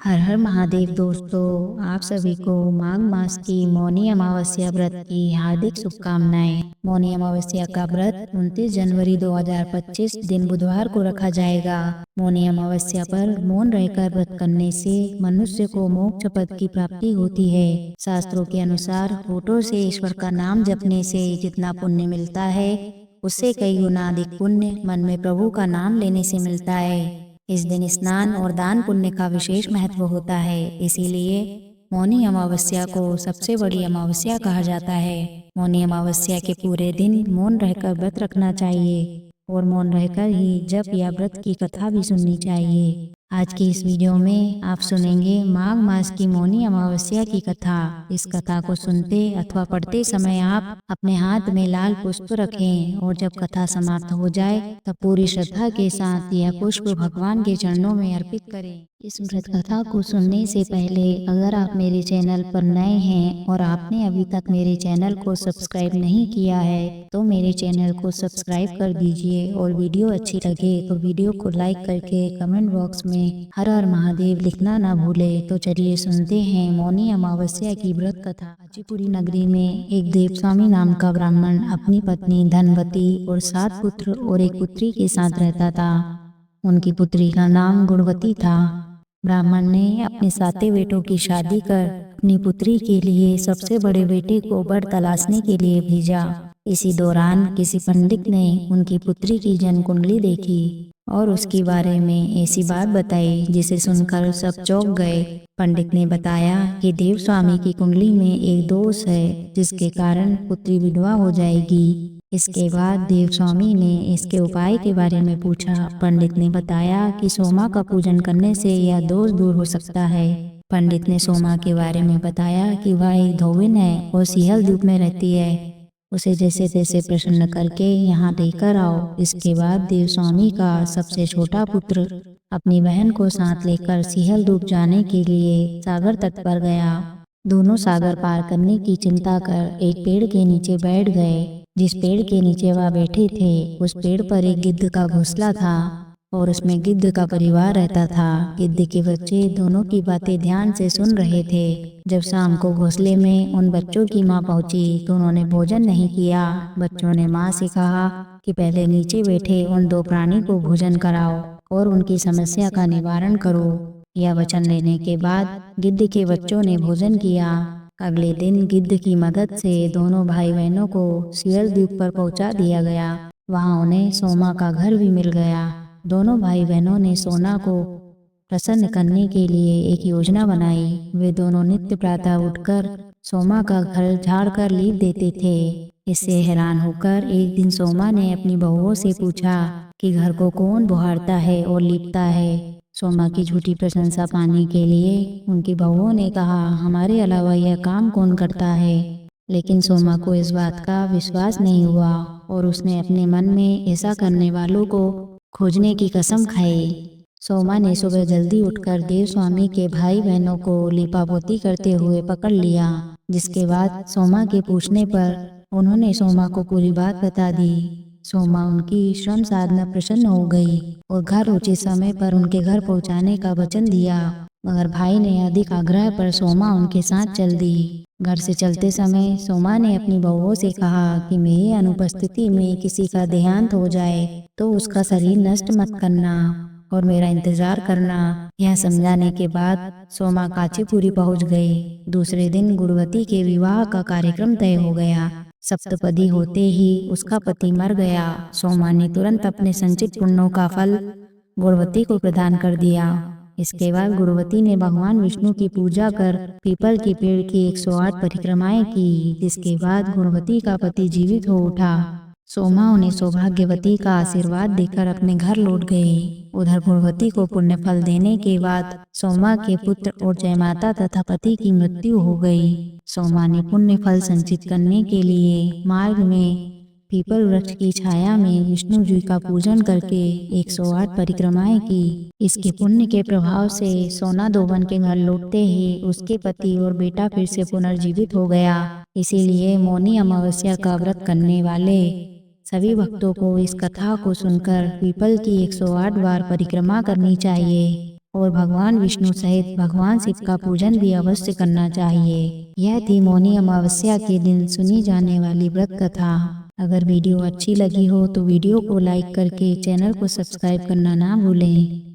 हर हर महादेव दोस्तों, आप सभी को माघ मास की मौनी अमावस्या व्रत की हार्दिक शुभकामनाएं। मौनी अमावस्या का व्रत 29 जनवरी 2025 दिन बुधवार को रखा जाएगा। मौनी अमावस्या पर मौन रहकर व्रत करने से मनुष्य को मोक्ष पद की प्राप्ति होती है। शास्त्रों के अनुसार होठों से ईश्वर का नाम जपने से जितना पुण्य मिलता है, उससे कई गुना अधिक पुण्य मन में प्रभु का नाम लेने से मिलता है। इस दिन स्नान और दान पुण्य का विशेष महत्व होता है, इसीलिए मौनी अमावस्या को सबसे बड़ी अमावस्या कहा जाता है। मौनी अमावस्या के पूरे दिन मौन रहकर व्रत रखना चाहिए और मौन रहकर ही जप या व्रत की कथा भी सुननी चाहिए। आज की इस वीडियो में आप सुनेंगे माघ मास की मौनी अमावस्या की कथा। इस कथा को सुनते अथवा पढ़ते समय आप अपने हाथ में लाल पुष्प रखें और जब कथा समाप्त हो जाए तब पूरी श्रद्धा के साथ यह पुष्प भगवान के चरणों में अर्पित करें। इस व्रत कथा को सुनने से पहले अगर आप मेरे चैनल पर नए हैं और आपने अभी तक मेरे चैनल को सब्सक्राइब नहीं किया है तो मेरे चैनल को सब्सक्राइब कर दीजिए और वीडियो अच्छी लगे तो वीडियो को लाइक करके कमेंट बॉक्स में हर हर महादेव लिखना ना भूले। तो चलिए सुनते हैं मौनी अमावस्या की व्रत कथा। हाजीपुरी नगरी में एक देवस्वामी नाम का ब्राह्मण अपनी पत्नी धनवती और 7 पुत्र और एक पुत्री के साथ रहता था। उनकी पुत्री का नाम गुणवती था। ब्राह्मण ने अपने 7 बेटों की शादी कर अपनी पुत्री के लिए सबसे बड़े बेटे को वर तलाशने के लिए भेजा। इसी दौरान किसी पंडित ने उनकी पुत्री की जन्म कुंडली देखी और उसके बारे में ऐसी बात बताई जिसे सुनकर सब चौंक गए। पंडित ने बताया कि देव स्वामी की कुंडली में एक दोष है जिसके कारण पुत्री विधवा हो जाएगी। इसके बाद देव स्वामी ने इसके उपाय के बारे में पूछा। पंडित ने बताया कि सोमा का पूजन करने से यह दोष दूर हो सकता है। पंडित ने सोमा के बारे में बताया कि वह एक धोबिन है और सिहल द्वीप में रहती है, उसे जैसे तैसे प्रसन्न करके यहाँ लेकर आओ। इसके बाद देव स्वामी का सबसे छोटा पुत्र अपनी बहन को साथ लेकर सिहल द्वीप जाने के लिए सागर तट पर गया। दोनों सागर पार करने की चिंता कर एक पेड़ के नीचे बैठ गए। जिस पेड़ के नीचे वह बैठे थे उस पेड़ पर एक गिद्ध का घोंसला था और उसमें गिद्ध का परिवार रहता था। गिद्ध के बच्चे दोनों की बातें ध्यान से सुन रहे थे। जब शाम को घोंसले में उन बच्चों की मां पहुंची तो उन्होंने भोजन नहीं किया। बच्चों ने मां से कहा कि पहले नीचे बैठे उन 2 प्राणी को भोजन कराओ और उनकी समस्या का निवारण करो। यह वचन लेने के बाद गिद्ध के बच्चों ने भोजन किया। अगले दिन गिद्ध की मदद से दोनों भाई बहनों को सियल द्वीप पर पहुंचा दिया गया। वहां उन्हें सोमा का घर भी मिल गया। दोनों भाई बहनों ने सोना को प्रसन्न करने के लिए एक योजना बनाई। वे दोनों नित्य प्रातः उठकर सोमा का घर झाड़ कर लीप देते थे। इससे हैरान होकर एक दिन सोमा ने अपनी बहुओं से पूछा कि घर को कौन बुहारता है और लीपता है। सोमा की झूठी प्रशंसा पाने के लिए उनकी बहुओं ने कहा, हमारे अलावा यह काम कौन करता है। लेकिन सोमा को इस बात का विश्वास नहीं हुआ और उसने अपने मन में ऐसा करने वालों को खोजने की कसम खाई। सोमा ने सुबह जल्दी उठकर देव स्वामी के भाई बहनों को लीपापोती करते हुए पकड़ लिया। जिसके बाद सोमा के पूछने पर उन्होंने सोमा को पूरी बात बता दी। सोमा उनकी श्रम साधना प्रसन्न हो गई और घर उचित समय पर उनके घर पहुंचाने का वचन दिया। मगर भाई ने अधिक आग्रह पर सोमा उनके साथ चल दी। घर से चलते समय सोमा ने अपनी बहुओं से कहा कि मेरी अनुपस्थिति में किसी का देहांत हो जाए तो उसका शरीर नष्ट मत करना और मेरा इंतजार करना। यह समझाने के बाद सोमा काचीपुरी पहुंच गई। दूसरे दिन गुणवती के विवाह का कार्यक्रम तय हो गया। सप्तपदी होते ही उसका पति मर गया। सोमा ने तुरंत अपने संचित पुण्यों का फल गुणवती को प्रदान कर दिया। इसके बाद गुणवती ने भगवान विष्णु की पूजा कर पीपल के पेड़ की 108 परिक्रमाएं की, जिसके बाद गुणवती का पति जीवित हो उठा। सोमा उन्हें सौभाग्यवती का आशीर्वाद देकर अपने घर लौट गए। उधर गुणवती को पुण्य फल देने के बाद सोमा के पुत्र और जयमाता तथा पति की मृत्यु हो गई। सोमा ने पुण्य फल संचित करने के लिए मार्ग में पीपल वृक्ष की छाया में विष्णु जी का पूजन करके 108 परिक्रमाएं की। इसके पुण्य के प्रभाव से सोना दोबन के घर लौटते ही उसके पति और बेटा फिर से पुनर्जीवित हो गया। इसीलिए मौनी अमावस्या का व्रत करने वाले सभी भक्तों को इस कथा को सुनकर पीपल की 108 बार परिक्रमा करनी चाहिए। और भगवान विष्णु सहित भगवान शिव का पूजन भी अवश्य करना चाहिए। यह थी मौनी अमावस्या के दिन सुनी जाने वाली व्रत कथा। अगर वीडियो अच्छी लगी हो तो वीडियो को लाइक करके चैनल को सब्सक्राइब करना ना भूलें।